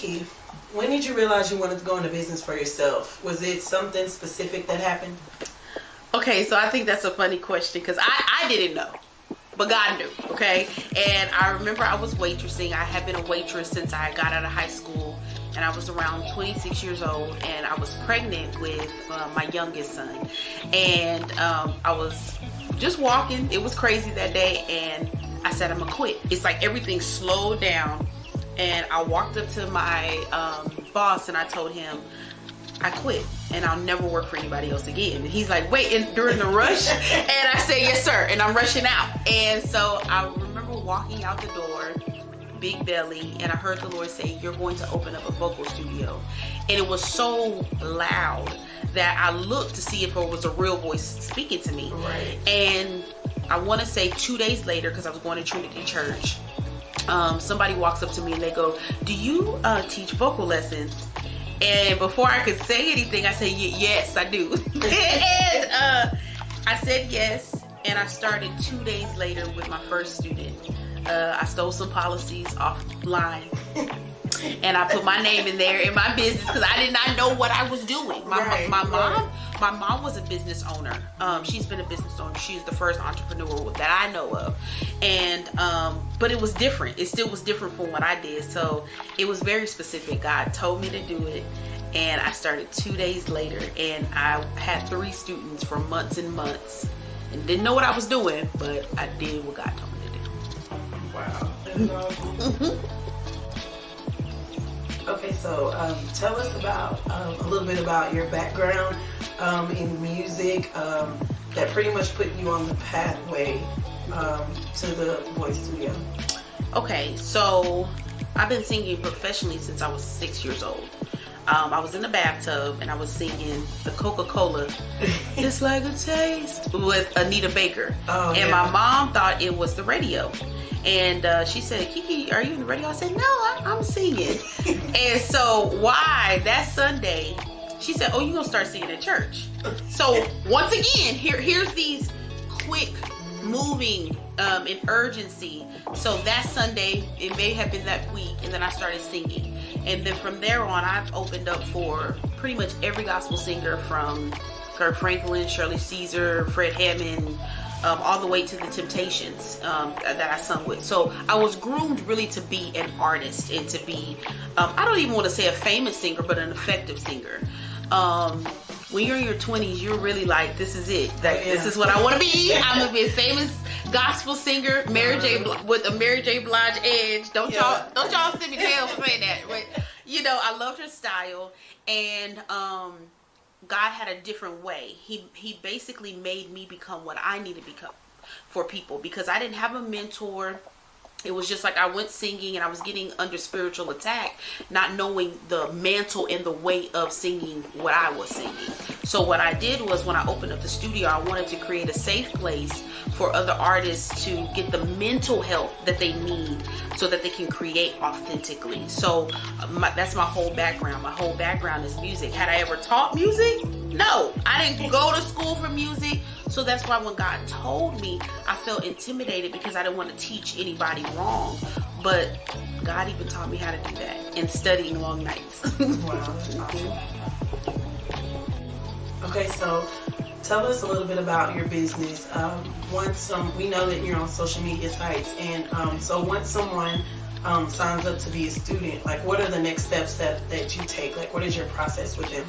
Keke, when did you realize you wanted to go into business for yourself? Was it something specific that happened? Okay, so I think that's a funny question because I didn't know, but God knew, okay? And I remember I was waitressing. I had been a waitress since I got out of high school, and I was around 26 years old, and I was pregnant with my youngest son. And I was just walking. It was crazy that day, and I said, I'm gonna quit. It's like everything slowed down, and I walked up to my boss, and I told him, I quit and I'll never work for anybody else again. And he's like, wait, and during the rush? And I said, yes, sir. And I'm rushing out. And so I remember walking out the door, big belly, and I heard the Lord say, you're going to open up a vocal studio. And it was so loud that I looked to see if it was a real voice speaking to me. Right. And I want to say 2 days later, because I was going to Trinity Church, somebody walks up to me and they go, do you teach vocal lessons? And before I could say anything, I said, yes, I do. And I said yes, and I started 2 days later with my first student. I stole some policies offline, and I put my name in there in my business because I did not know what I was doing. My mom was a business owner. She's been a business owner. She's the first entrepreneur that I know of. And but it was different. It still was different from what I did. So it was very specific. God told me to do it, and I started 2 days later, and I had 3 students for months and months, and didn't know what I was doing, but I did what God told me to do. Wow. That's awesome. Okay, so tell us about a little bit about your background in music that pretty much put you on the pathway to the voice studio. Okay, so I've been singing professionally since I was 6 years old. I was in the bathtub and I was singing the Coca-Cola, It's Like a Taste, with Anita Baker. Oh, and my mom thought it was the radio. And she said, Keke, are you in the radio? I said, no, I'm singing. And so why that Sunday, she said, oh, you're going to start singing at church. So once again, here's these quick moving in urgency. So that Sunday, it may have been that week, and then I started singing. And then from there on, I've opened up for pretty much every gospel singer, from Kirk Franklin, Shirley Caesar, Fred Hammond, all the way to the Temptations that I sung with. So I was groomed really to be an artist and to be, I don't even want to say a famous singer, but an effective singer. When you're in your 20s, you're really like, this is it. Like, this is what I want to be. I'm going to be a famous gospel singer, with a Mary J. Blige edge. Don't y'all send me jail for saying that. But, you know, I loved her style. And God had a different way. He basically made me become what I need to become for people, because I didn't have a mentor. It was just like I went singing and I was getting under spiritual attack, not knowing the mantle and the weight of singing what I was singing. So what I did was, when I opened up the studio, I wanted to create a safe place for other artists to get the mental health that they need so that they can create authentically. So that's my whole background. My whole background is music. Had I ever taught music? No, I didn't go to school for music. So that's why when God told me, I felt intimidated because I didn't want to teach anybody wrong. But God even taught me how to do that, and studying long nights. Wow. Okay, so tell us a little bit about your business. We know that you're on social media sites, and so once someone signs up to be a student, like, what are the next steps that you take? Like, what is your process with them?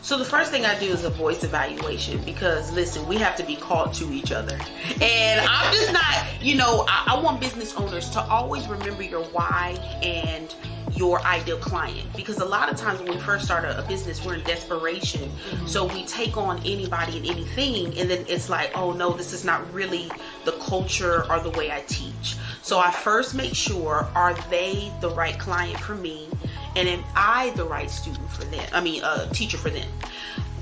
So the first thing I do is a voice evaluation, because listen, we have to be called to each other. And I'm just not, I want business owners to always remember your why and your ideal client, because a lot of times when we first start a business, we're in desperation. Mm-hmm. So we take on anybody and anything, and then it's like, oh no, this is not really the culture or the way I teach. So I first make sure, are they the right client for me? And am I the right student for them? Teacher for them.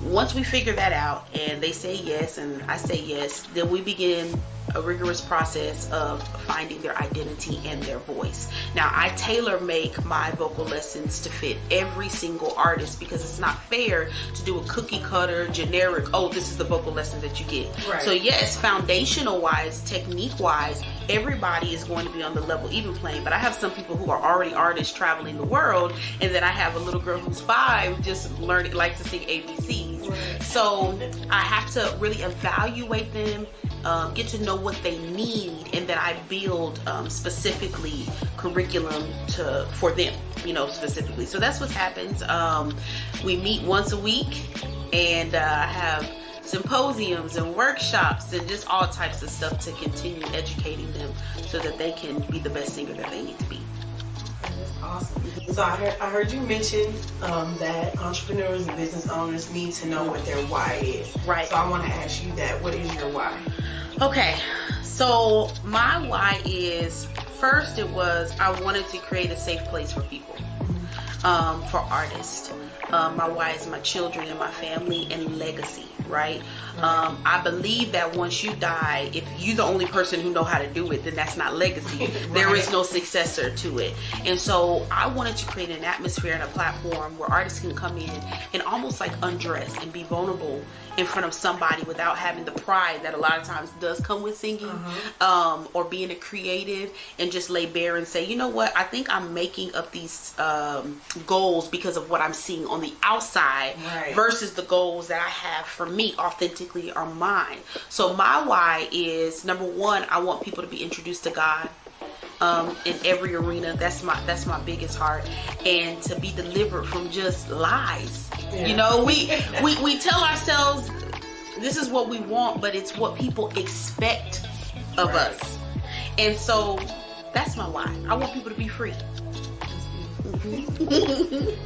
Once we figure that out and they say yes and I say yes, then we begin a rigorous process of finding their identity and their voice. Now, I tailor make my vocal lessons to fit every single artist, because it's not fair to do a cookie cutter, generic, oh, this is the vocal lesson that you get. Right. So yes, foundational wise, technique wise, everybody is going to be on the level even playing. But I have some people who are already artists traveling the world, and then I have a little girl who's 5 just learning, likes to sing ABCs. Right. So I have to really evaluate them, get to know what they need, and then I build specifically curriculum for them, specifically. So that's what happens. We meet once a week, and have symposiums and workshops and just all types of stuff to continue educating them so that they can be the best singer that they need to be. That's awesome. So I heard you mention that entrepreneurs and business owners need to know what their why is. Right. So I want to ask you that. What is your why? Okay, so my why is, first it was I wanted to create a safe place for people, for artists. My why is my children and my family and legacy, right? I believe that once you die, if you're the only person who know how to do it, then that's not legacy. Right. There is no successor to it. And so I wanted to create an atmosphere and a platform where artists can come in and almost like undress and be vulnerable in front of somebody without having the pride that a lot of times does come with singing, or being a creative, and just lay bare and say, you know what, I think I'm making up these goals because of what I'm seeing on the outside, right, versus the goals that I have for me authentically are mine. So my why is, number one, I want people to be introduced to God in every arena. That's my biggest heart, and to be delivered from just lies. Yeah. We tell ourselves this is what we want, but it's what people expect of us. And so that's my why. I want people to be free. That's beautiful.